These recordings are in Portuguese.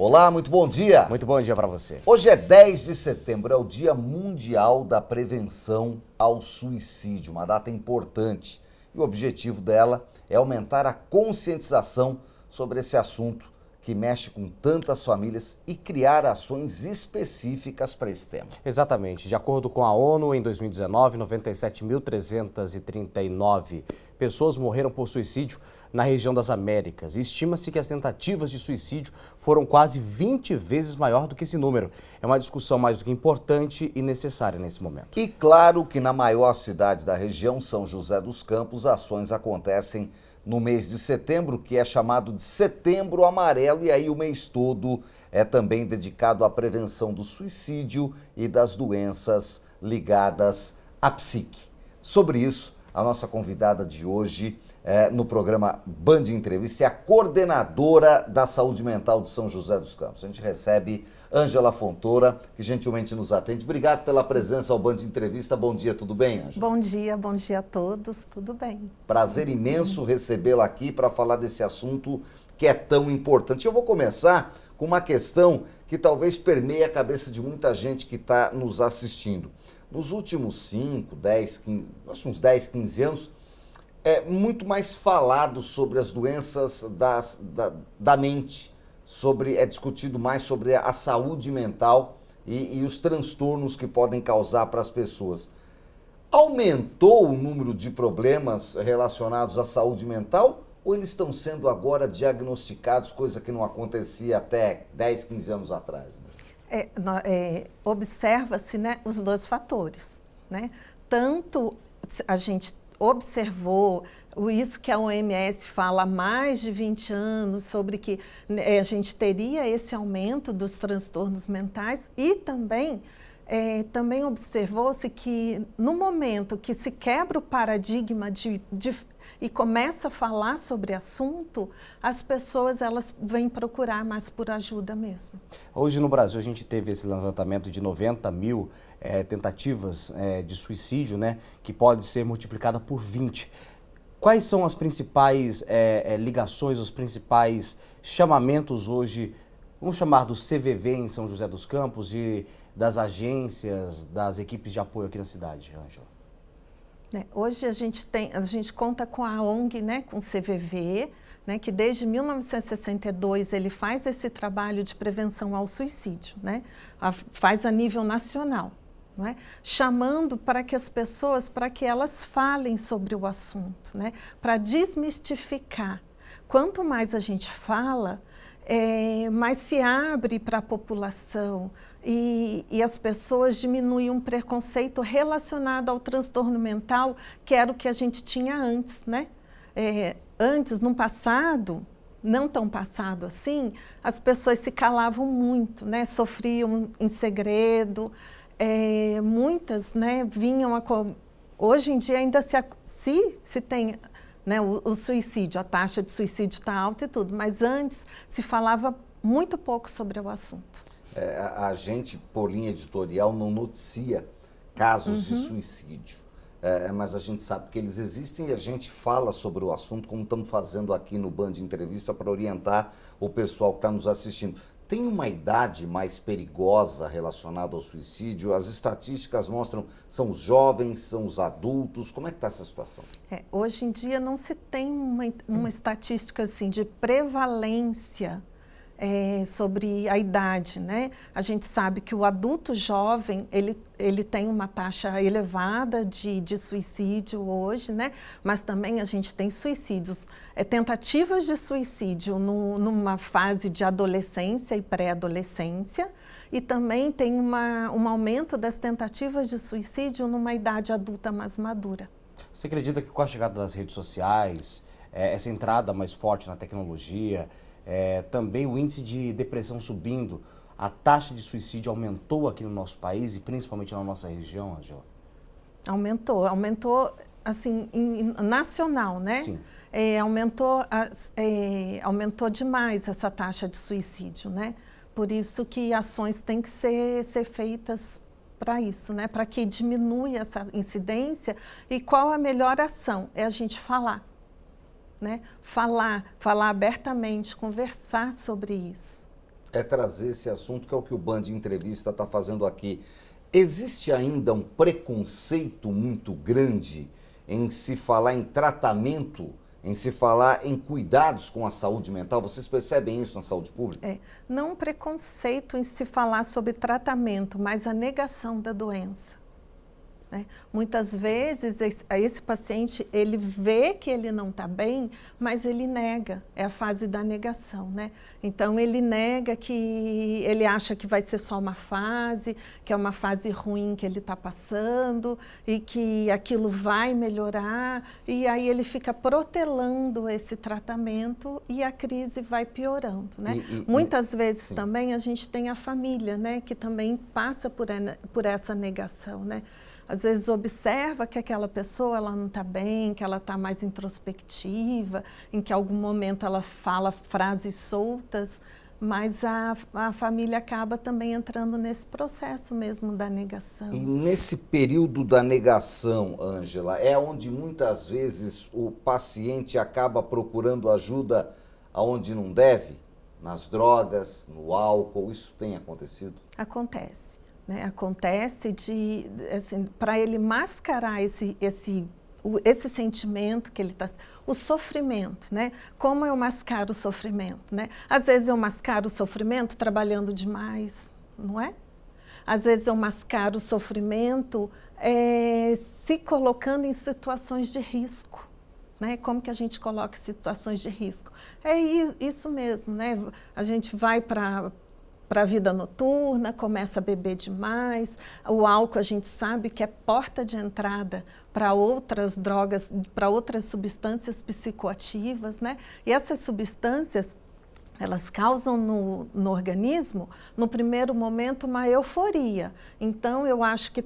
Olá, muito bom dia. Muito bom dia para você. Hoje é 10 de setembro, é o Dia Mundial da Prevenção ao Suicídio, uma data importante. E o objetivo dela é aumentar a conscientização sobre esse assunto que mexe com tantas famílias e criar ações específicas para esse tema. Exatamente. De acordo com a ONU, em 2019, 97.339 pessoas morreram por suicídio na região das Américas. E estima-se que as tentativas de suicídio foram quase 20 vezes maior do que esse número. É uma discussão mais do que importante e necessária nesse momento. E claro que na maior cidade da região, São José dos Campos, ações acontecem no mês de setembro, que é chamado de Setembro Amarelo, e aí o mês todo é também dedicado à prevenção do suicídio e das doenças ligadas à psique. Sobre isso, a nossa convidada de hoje no programa Band Entrevista é a coordenadora da saúde mental de São José dos Campos. A gente recebe Ângela Fontoura, que gentilmente nos atende. Obrigado pela presença ao Band Entrevista. Bom dia, tudo bem, Ângela? Bom dia a todos, tudo bem. Prazer imenso recebê-la aqui para falar desse assunto que é tão importante. Eu vou começar com uma questão que talvez permeie a cabeça de muita gente que está nos assistindo. Nos últimos 5, 10, 15, acho uns 10, 15 anos, é muito mais falado sobre as doenças da mente, é discutido mais sobre a saúde mental e os transtornos que podem causar para as pessoas. Aumentou o número de problemas relacionados à saúde mental ou eles estão sendo agora diagnosticados, coisa que não acontecia até 10, 15 anos atrás? Observa-se, né, os dois fatores, né? Tanto a gente observou isso que a OMS fala há mais de 20 anos sobre que a gente teria esse aumento dos transtornos mentais e também observou-se que no momento que se quebra o paradigma e começa a falar sobre assunto, as pessoas elas vêm procurar mais por ajuda mesmo. Hoje no Brasil a gente teve esse levantamento de 90 mil tentativas de suicídio, né, que pode ser multiplicada por 20. Quais são as principais ligações, os principais chamamentos hoje, vamos chamar do CVV em São José dos Campos e das agências, das equipes de apoio aqui na cidade, Ângela? Hoje a gente conta com a ONG, né, com o CVV, né, que desde 1962 ele faz esse trabalho de prevenção ao suicídio, né, faz a nível nacional, né, chamando para que as pessoas, para que elas falem sobre o assunto, né, para desmistificar. Quanto mais a gente fala, mais se abre para a população e as pessoas diminuem um preconceito relacionado ao transtorno mental, que era o que a gente tinha antes, né? Antes, no passado, não tão passado assim, as pessoas se calavam muito, né? Sofriam em segredo, muitas, né, vinham hoje em dia ainda se tem, né, o suicídio, a taxa de suicídio está alta e tudo, mas antes se falava muito pouco sobre o assunto. A gente, por linha editorial, não noticia casos de suicídio, mas a gente sabe que eles existem e a gente fala sobre o assunto, como estamos fazendo aqui no Band Entrevista, para orientar o pessoal que está nos assistindo. Tem uma idade mais perigosa relacionada ao suicídio? As estatísticas mostram, são os jovens, são os adultos, como é que está essa situação? Hoje em dia não se tem uma estatística assim, de prevalência sobre a idade, né? A gente sabe que o adulto jovem, ele tem uma taxa elevada de suicídio hoje, né? Mas também a gente tem suicídios, tentativas de suicídio numa fase de adolescência e pré-adolescência, e também tem um aumento das tentativas de suicídio numa idade adulta mais madura. Você acredita que com a chegada das redes sociais, essa entrada mais forte na tecnologia, também o índice de depressão subindo, a taxa de suicídio aumentou aqui no nosso país e principalmente na nossa região, Ângela? Aumentou assim, nacional, né? Sim. Aumentou demais essa taxa de suicídio, né? Por isso que ações têm que ser feitas para isso, né? Para que diminua essa incidência. E qual a melhor ação? É a gente falar. Né? Falar abertamente, conversar sobre isso. É trazer esse assunto que é o que o Band Entrevista está fazendo aqui. Existe ainda um preconceito muito grande em se falar em tratamento, em se falar em cuidados com a saúde mental? Vocês percebem isso na saúde pública? Não um preconceito em se falar sobre tratamento, mas a negação da doença. Né? Muitas vezes esse paciente, ele vê que ele não está bem, mas ele nega, é a fase da negação, né? Então ele nega, que ele acha que vai ser só uma fase, que é uma fase ruim que ele está passando e que aquilo vai melhorar, e aí ele fica protelando esse tratamento e a crise vai piorando, né? Muitas vezes sim. Também a gente tem a família, né, que também passa por essa negação, né? Às vezes observa que aquela pessoa ela não está bem, que ela está mais introspectiva, em que em algum momento ela fala frases soltas, mas a família acaba também entrando nesse processo mesmo da negação. E nesse período da negação, Ângela, é onde muitas vezes o paciente acaba procurando ajuda aonde não deve? Nas drogas, no álcool, isso tem acontecido? Acontece. Né? Acontece assim, para ele mascarar esse sentimento que ele está... O sofrimento, né? Como eu mascaro o sofrimento, né? Às vezes eu mascaro o sofrimento trabalhando demais, não é? Às vezes eu mascaro o sofrimento se colocando em situações de risco. Né? Como que a gente coloca em situações de risco? É isso mesmo, né? A gente vai para a vida noturna, começa a beber demais. O álcool a gente sabe que é porta de entrada para outras drogas, para outras substâncias psicoativas, né? E essas substâncias, elas causam no organismo, no primeiro momento, uma euforia. Então, eu acho que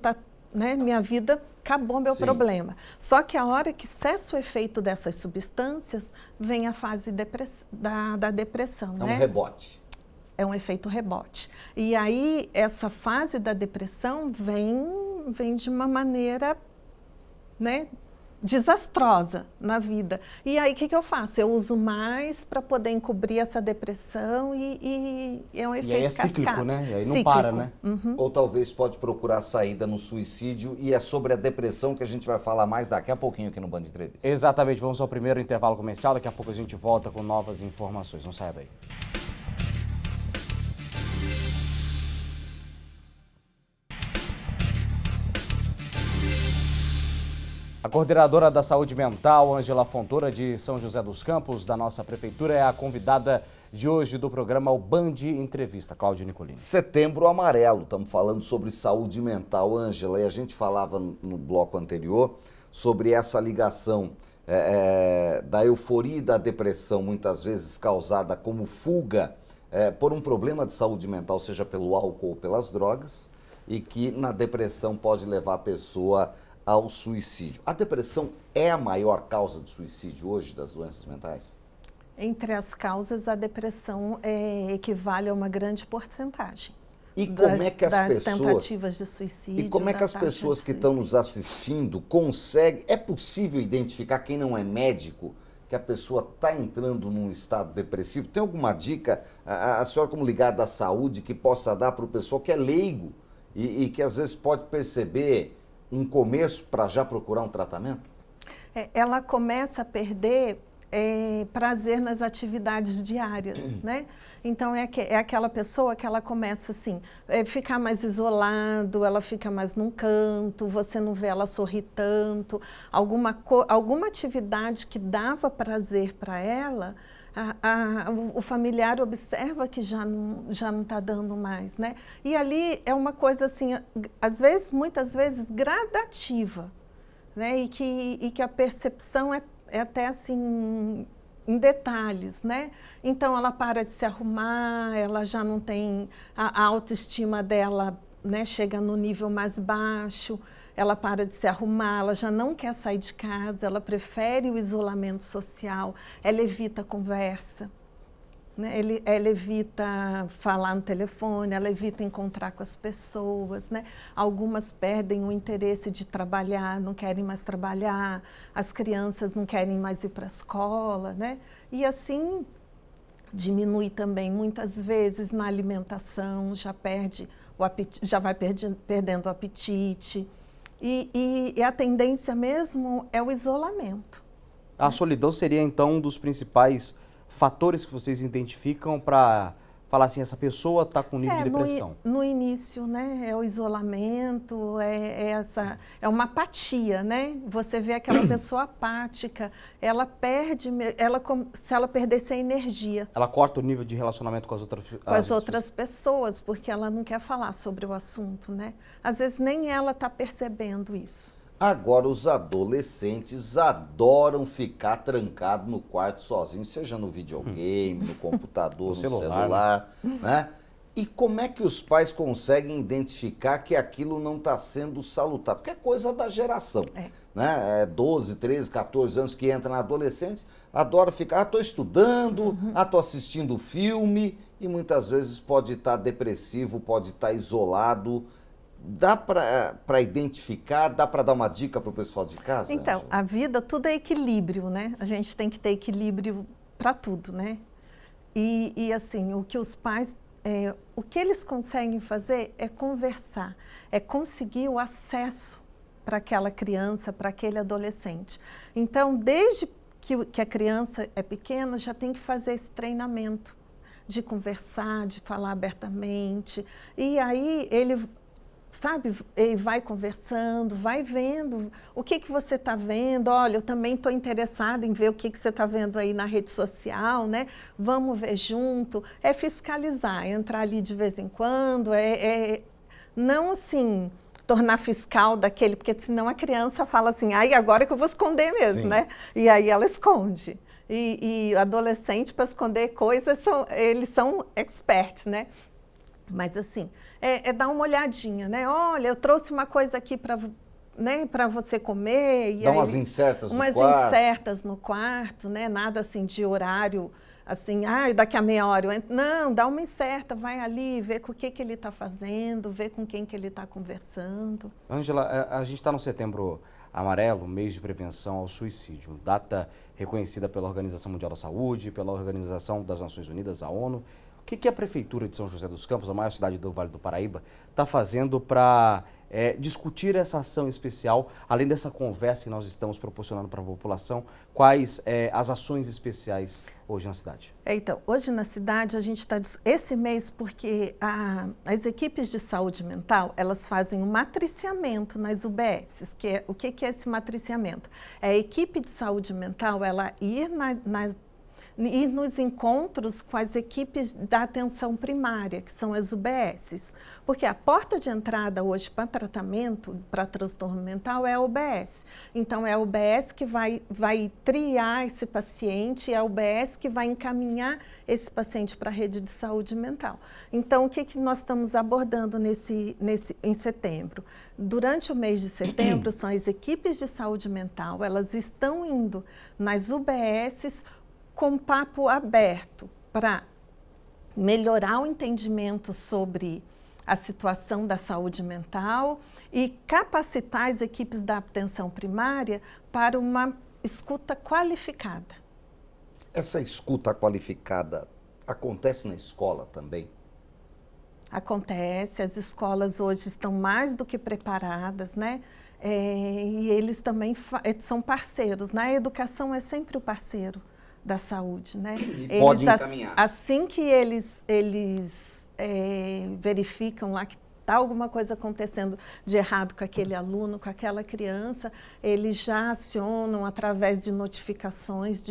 né, minha vida acabou meu Sim. problema. Só que a hora que cessa o efeito dessas substâncias, vem a fase da depressão. É né? um rebote. É um efeito rebote. E aí, essa fase da depressão vem de uma maneira, né, desastrosa na vida. E aí, o que eu faço? Eu uso mais para poder encobrir essa depressão e é um efeito cascata. E aí é cíclico, né? E aí não cíclico. para, né? Uhum. Ou talvez pode procurar saída no suicídio, e é sobre a depressão que a gente vai falar mais daqui a pouquinho aqui no Band Entrevista. Exatamente. Vamos ao primeiro intervalo comercial. Daqui a pouco a gente volta com novas informações. Não saia daí. A coordenadora da saúde mental, Ângela Fontoura, de São José dos Campos, da nossa prefeitura, é a convidada de hoje do programa O Band Entrevista. Cláudio Nicolini. Setembro Amarelo, estamos falando sobre saúde mental, Ângela, e a gente falava no bloco anterior sobre essa ligação da euforia e da depressão, muitas vezes causada como fuga por um problema de saúde mental, seja pelo álcool ou pelas drogas, e que na depressão pode levar a pessoa ao suicídio. A depressão é a maior causa de suicídio hoje das doenças mentais? Entre as causas, a depressão equivale a uma grande porcentagem. E como é que as das pessoas... tentativas de suicídio. E como é que as pessoas que estão nos assistindo conseguem... É possível identificar, quem não é médico, que a pessoa está entrando num estado depressivo? Tem alguma dica, a senhora como ligada à saúde, que possa dar para o pessoal que é leigo e que às vezes pode perceber um começo para já procurar um tratamento? Ela começa a perder prazer nas atividades diárias, né? Então, é aquela pessoa que ela começa assim, ficar mais isolado, ela fica mais num canto, você não vê ela sorrir tanto, alguma atividade que dava prazer para ela, o familiar observa que já não está dando mais, né? E ali é uma coisa assim, muitas vezes gradativa, né? E que a percepção é até assim em detalhes, né? Então ela para de se arrumar, ela já não tem a autoestima dela, né? Chega no nível mais baixo. Ela para de se arrumar, ela já não quer sair de casa, ela prefere o isolamento social, ela evita conversa, né? Ela evita falar no telefone, ela evita encontrar com as pessoas, né? Algumas perdem o interesse de trabalhar, não querem mais trabalhar, as crianças não querem mais ir para a escola, né? E assim diminui também muitas vezes na alimentação, já perde o apetite, já vai perdendo o apetite. E a tendência mesmo é o isolamento. A solidão seria, então, um dos principais fatores que vocês identificam para falar assim, essa pessoa está com nível de depressão? No início, né, é o isolamento, é uma apatia, né? Você vê aquela pessoa apática, ela perde, se ela perdesse a energia. Ela corta o nível de relacionamento com as outras pessoas, porque ela não quer falar sobre o assunto, né? Às vezes nem ela está percebendo isso. Agora, os adolescentes adoram ficar trancado no quarto sozinho, seja no videogame, no computador, no celular, né? E como é que os pais conseguem identificar que aquilo não está sendo salutar? Porque é coisa da geração, né? 12, 13, 14 anos que entra na adolescência, adora ficar, estou estudando, estou assistindo filme, e muitas vezes pode estar depressivo, pode estar isolado. Dá para identificar, dá para dar uma dica para o pessoal de casa? Então, Ângela? a vida, tudo é equilíbrio, né? A gente tem que ter equilíbrio para tudo, né? E assim, o que os pais, o que eles conseguem fazer é conversar, é conseguir o acesso para aquela criança, para aquele adolescente. Então, desde que a criança é pequena, já tem que fazer esse treinamento de conversar, de falar abertamente. E aí ele... sabe, ele vai conversando, vai vendo o que você está vendo. Olha, eu também estou interessada em ver o que você está vendo aí na rede social, né? Vamos ver junto. É fiscalizar, entrar ali de vez em quando, não assim, tornar fiscal daquele, porque senão a criança fala assim, ai, agora que eu vou esconder mesmo, né? E aí ela esconde. E adolescente, para esconder coisas, eles são experts, né? Mas assim, dar uma olhadinha, né? Olha, eu trouxe uma coisa aqui para você comer. Dá umas incertas no quarto. Umas incertas no quarto, né? Nada assim de horário, assim, daqui a meia hora eu entro. Não, dá uma incerta, vai ali, vê com o que ele está fazendo, vê com quem que ele está conversando. Ângela, a gente está no Setembro Amarelo, mês de prevenção ao suicídio, data reconhecida pela Organização Mundial da Saúde, pela Organização das Nações Unidas, a ONU. O que a Prefeitura de São José dos Campos, a maior cidade do Vale do Paraíba, está fazendo para discutir essa ação especial, além dessa conversa que nós estamos proporcionando para a população? Quais as ações especiais hoje na cidade? Então, hoje na cidade a gente está esse mês porque as equipes de saúde mental, elas fazem um matriciamento nas UBSs. O que é esse matriciamento? É a equipe de saúde mental, ela ir nos encontros com as equipes da atenção primária, que são as UBSs. Porque a porta de entrada hoje para tratamento, para transtorno mental, é a UBS. Então, é a UBS que vai triar esse paciente, é a UBS que vai encaminhar esse paciente para a rede de saúde mental. Então, o que nós estamos abordando em setembro? Durante o mês de setembro, são as equipes de saúde mental, elas estão indo nas UBSs com papo aberto para melhorar o entendimento sobre a situação da saúde mental e capacitar as equipes da atenção primária para uma escuta qualificada. Essa escuta qualificada acontece na escola também? Acontece, as escolas hoje estão mais do que preparadas, né? E eles também são parceiros, né? A educação é sempre o parceiro da saúde, né? E pode encaminhar. Assim que eles verificam lá que está alguma coisa acontecendo de errado com aquele aluno, com aquela criança, eles já acionam através de notificações,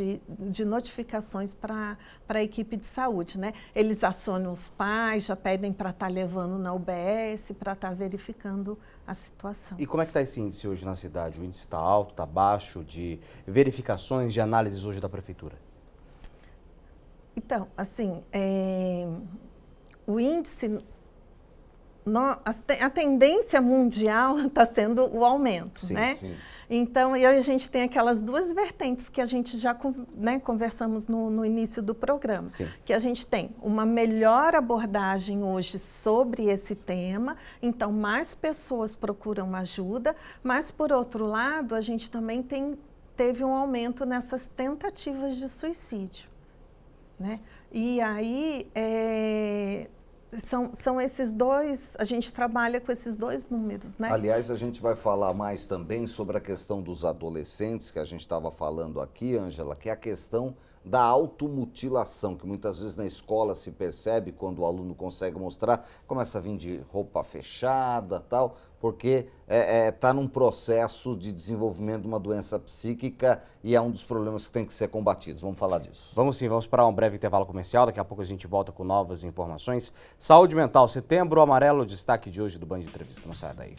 para a equipe de saúde, né? Eles acionam os pais, já pedem para estar levando na UBS, para estar verificando a situação. E como é que está esse índice hoje na cidade? O índice está alto, está baixo, de verificações, de análises hoje da Prefeitura? Então, assim, o índice... a tendência mundial está sendo o aumento, sim, né? Sim. Então, a gente tem aquelas duas vertentes que a gente já conversamos no início do programa. Sim. Que a gente tem uma melhor abordagem hoje sobre esse tema, então mais pessoas procuram ajuda, mas, por outro lado, a gente também teve um aumento nessas tentativas de suicídio, né? E aí, são esses dois, a gente trabalha com esses dois números, né? Aliás, a gente vai falar mais também sobre a questão dos adolescentes, que a gente estava falando aqui, Ângela, que é a questão da automutilação, que muitas vezes na escola se percebe quando o aluno consegue mostrar, começa a vir de roupa fechada, tal, porque está num processo de desenvolvimento de uma doença psíquica e é um dos problemas que tem que ser combatidos. Vamos falar disso. Vamos sim, vamos para um breve intervalo comercial, daqui a pouco a gente volta com novas informações. Saúde mental, Setembro Amarelo, destaque de hoje do Band Entrevista, não saia daí.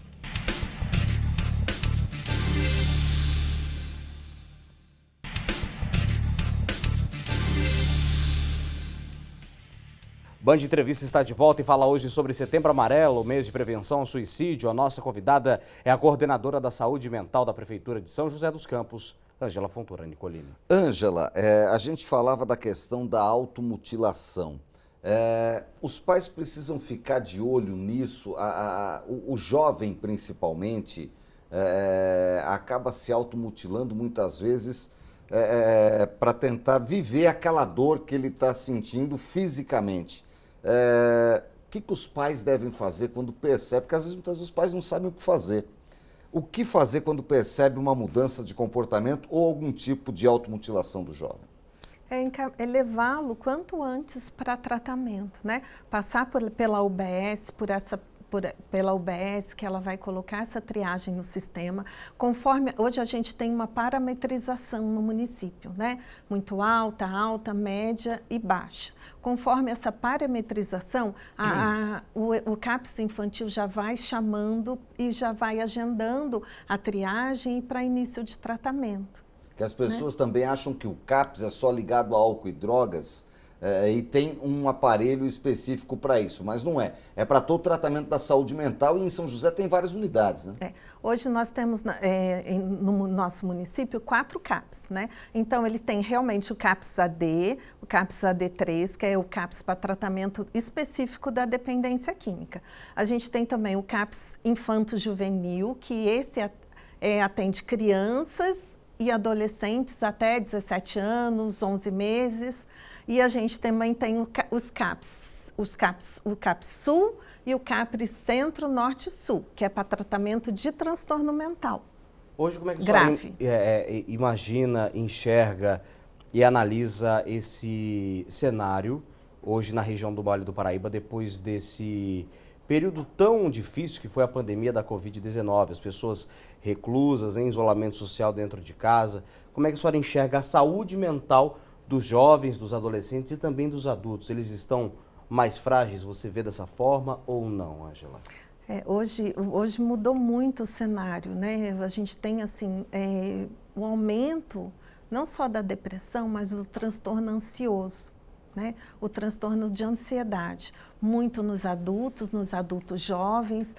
Band Entrevista está de volta e fala hoje sobre Setembro Amarelo, o mês de prevenção ao suicídio. A nossa convidada é a coordenadora da saúde mental da Prefeitura de São José dos Campos, Ângela Fontoura Nicolini. Ângela, a gente falava da questão da automutilação. Os pais precisam ficar de olho nisso, o jovem principalmente acaba se automutilando muitas vezes para tentar viver aquela dor que ele está sentindo fisicamente. O que os pais devem fazer quando percebem? Porque às vezes, muitas vezes os pais não sabem o que fazer. O que fazer quando percebe uma mudança de comportamento ou algum tipo de automutilação do jovem? É levá-lo quanto antes para tratamento, né? Passar pela UBS, pela UBS, que ela vai colocar essa triagem no sistema, conforme hoje a gente tem uma parametrização no município, né? Muito alta, alta, média e baixa. Conforme essa parametrização, o CAPS infantil já vai chamando e já vai agendando a triagem para início de tratamento. Que as pessoas também acham que o CAPS é só ligado a álcool e drogas, e tem um aparelho específico para isso, mas não é. É para todo o tratamento da saúde mental e em São José tem várias unidades, né? Hoje nós temos no nosso município 4 CAPS, né? Então ele tem realmente o CAPS AD, o CAPS AD3, que é o CAPS para tratamento específico da dependência química. A gente tem também o CAPS infanto-juvenil, que esse atende crianças e adolescentes até 17 anos, 11 meses. E a gente também tem o CAPS Sul e o CAPS Centro Norte Sul, que é para tratamento de transtorno mental. Hoje, como é que a senhora imagina, enxerga e analisa esse cenário hoje na região do Vale do Paraíba, depois desse período tão difícil que foi a pandemia da Covid-19, as pessoas reclusas, em isolamento social dentro de casa? Como é que a senhora enxerga a saúde mental dos jovens, dos adolescentes e também dos adultos? Eles estão mais frágeis, você vê dessa forma ou não, Ângela? Hoje mudou muito o cenário, né? A gente tem assim, o aumento não só da depressão, mas do transtorno ansioso, né? O transtorno de ansiedade, muito nos adultos jovens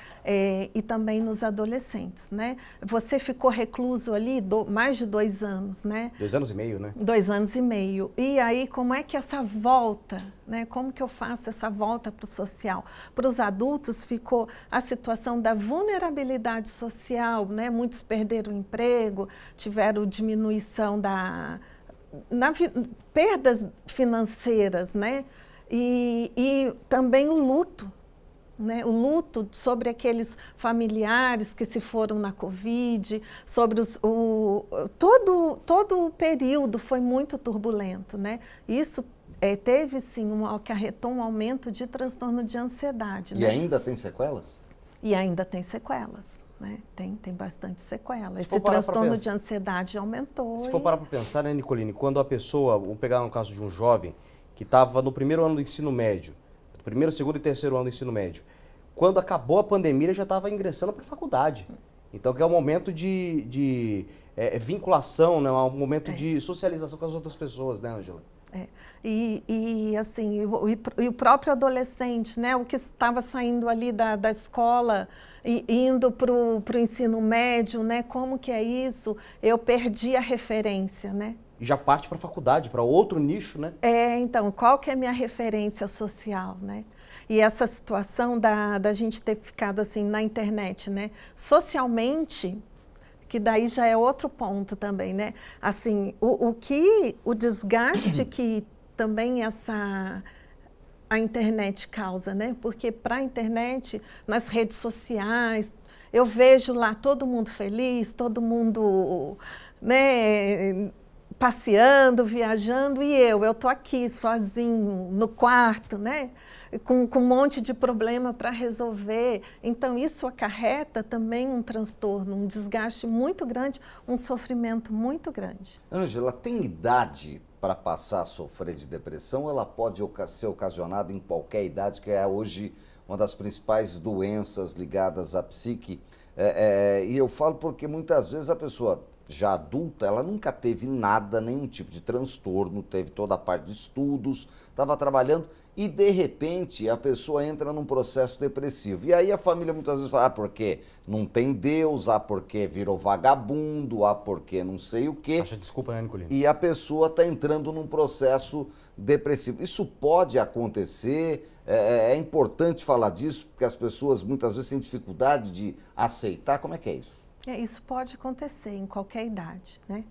e também nos adolescentes, né? Você ficou recluso ali mais de 2 anos, né? 2 anos e meio, né? 2 anos e meio. E aí, como é que essa volta, né? Como que eu faço essa volta para o social? Para os adultos ficou a situação da vulnerabilidade social, né? Muitos perderam o emprego, tiveram diminuição perdas financeiras, né? E também o luto, né? O luto sobre aqueles familiares que se foram na Covid, sobre todo o período foi muito turbulento, né? Isso teve sim acarretou um aumento de transtorno de ansiedade. E né? ainda tem sequelas? E ainda tem sequelas. Né? Tem bastante sequela. Esse transtorno de ansiedade aumentou. Se for parar para pensar, né, Nicolini, quando a pessoa, vamos pegar um caso de um jovem que estava no primeiro ano do ensino médio, primeiro, segundo e terceiro ano do ensino médio, quando acabou a pandemia ele já estava ingressando para a faculdade. Então, que é um momento de vinculação, né, um momento de socialização com as outras pessoas, né, Ângela? E assim, o próprio adolescente, né, o que estava saindo ali da escola e indo para o ensino médio, né, como que é isso? Eu perdi a referência, né? E já parte para a faculdade, para outro nicho, né? Então, qual que é a minha referência social, né? E essa situação da gente ter ficado assim na internet, né? Socialmente, que daí já é outro ponto também, né? Assim, o desgaste que também a internet causa, né? Porque para a internet, nas redes sociais, eu vejo lá todo mundo feliz, todo mundo, né, passeando, viajando, e eu estou aqui sozinho no quarto, né? Com um monte de problema para resolver. Então, isso acarreta também um transtorno, um desgaste muito grande, um sofrimento muito grande. Ângela, tem idade para passar a sofrer de depressão? Ela pode ser ocasionada em qualquer idade, que é hoje uma das principais doenças ligadas à psique. E eu falo porque muitas vezes a pessoa já adulta, ela nunca teve nada, nenhum tipo de transtorno, teve toda a parte de estudos, estava trabalhando e de repente a pessoa entra num processo depressivo. E aí a família muitas vezes fala, porque não tem Deus, porque virou vagabundo, porque não sei o quê. Acha desculpa, né, Nicolino? E a pessoa está entrando num processo depressivo. Isso pode acontecer, é importante falar disso, porque as pessoas muitas vezes têm dificuldade de aceitar. Como é que é isso? Isso pode acontecer em qualquer idade, né?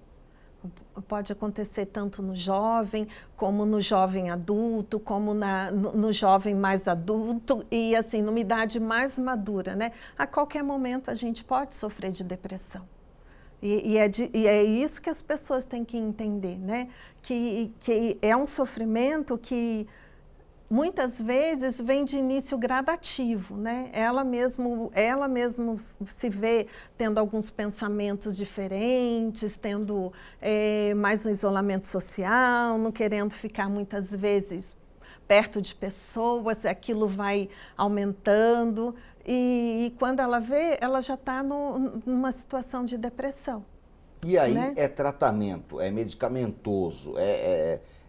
Pode acontecer tanto no jovem, como no jovem adulto, como no jovem mais adulto e assim, numa idade mais madura, né? A qualquer momento a gente pode sofrer de depressão. E é isso que as pessoas têm que entender, né? Que é um sofrimento que muitas vezes vem de início gradativo, né? Ela mesmo se vê tendo alguns pensamentos diferentes, tendo mais um isolamento social, não querendo ficar muitas vezes perto de pessoas, aquilo vai aumentando e quando ela vê, ela já está numa situação de depressão. E aí, né? É tratamento, é medicamentoso,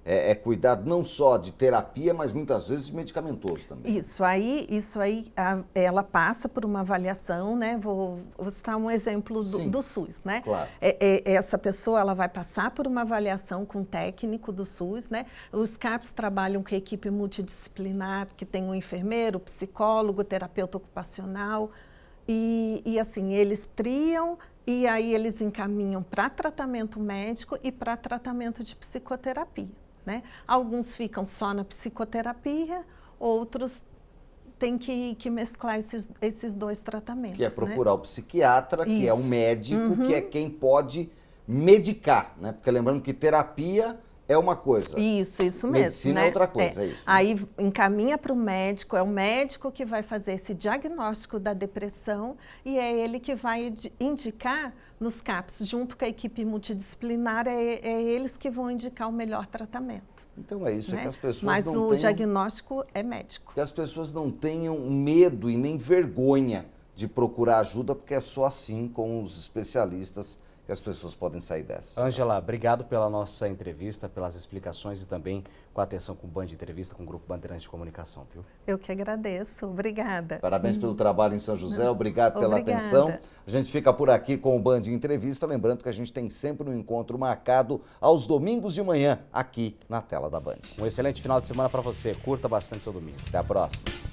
é cuidado não só de terapia, mas muitas vezes medicamentoso também. Isso aí ela passa por uma avaliação, né? Vou citar um exemplo do SUS, né? Claro. Essa pessoa ela vai passar por uma avaliação com um técnico do SUS, né? Os CAPs trabalham com equipe multidisciplinar, que tem um enfermeiro, psicólogo, terapeuta ocupacional, e assim, eles triam e aí eles encaminham para tratamento médico e para tratamento de psicoterapia. Né? Alguns ficam só na psicoterapia, outros têm que mesclar esses dois tratamentos. Que é procurar o psiquiatra, que é um médico, que é Uhum. quem pode medicar, né? Porque lembrando que terapia é uma coisa. Isso mesmo. Medicina né? é outra coisa, é isso. Né? Aí encaminha para o médico, é o médico que vai fazer esse diagnóstico da depressão e é ele que vai indicar nos CAPs, junto com a equipe multidisciplinar, é eles que vão indicar o melhor tratamento. Então é isso, né? que as pessoas Mas não o tenham... diagnóstico é médico. Que as pessoas não tenham medo e nem vergonha de procurar ajuda, porque é só assim com os especialistas que as pessoas podem sair dessa. Ângela, obrigado pela nossa entrevista, pelas explicações e também com a atenção com o Band Entrevista, com o Grupo Bandeirantes de Comunicação, viu? Eu que agradeço. Obrigada. Parabéns pelo trabalho em São José, obrigado pela Obrigada. atenção. A gente fica por aqui com o Band Entrevista, lembrando que a gente tem sempre um encontro marcado aos domingos de manhã, aqui na tela da Band. Um excelente final de semana para você. Curta bastante seu domingo. Até a próxima.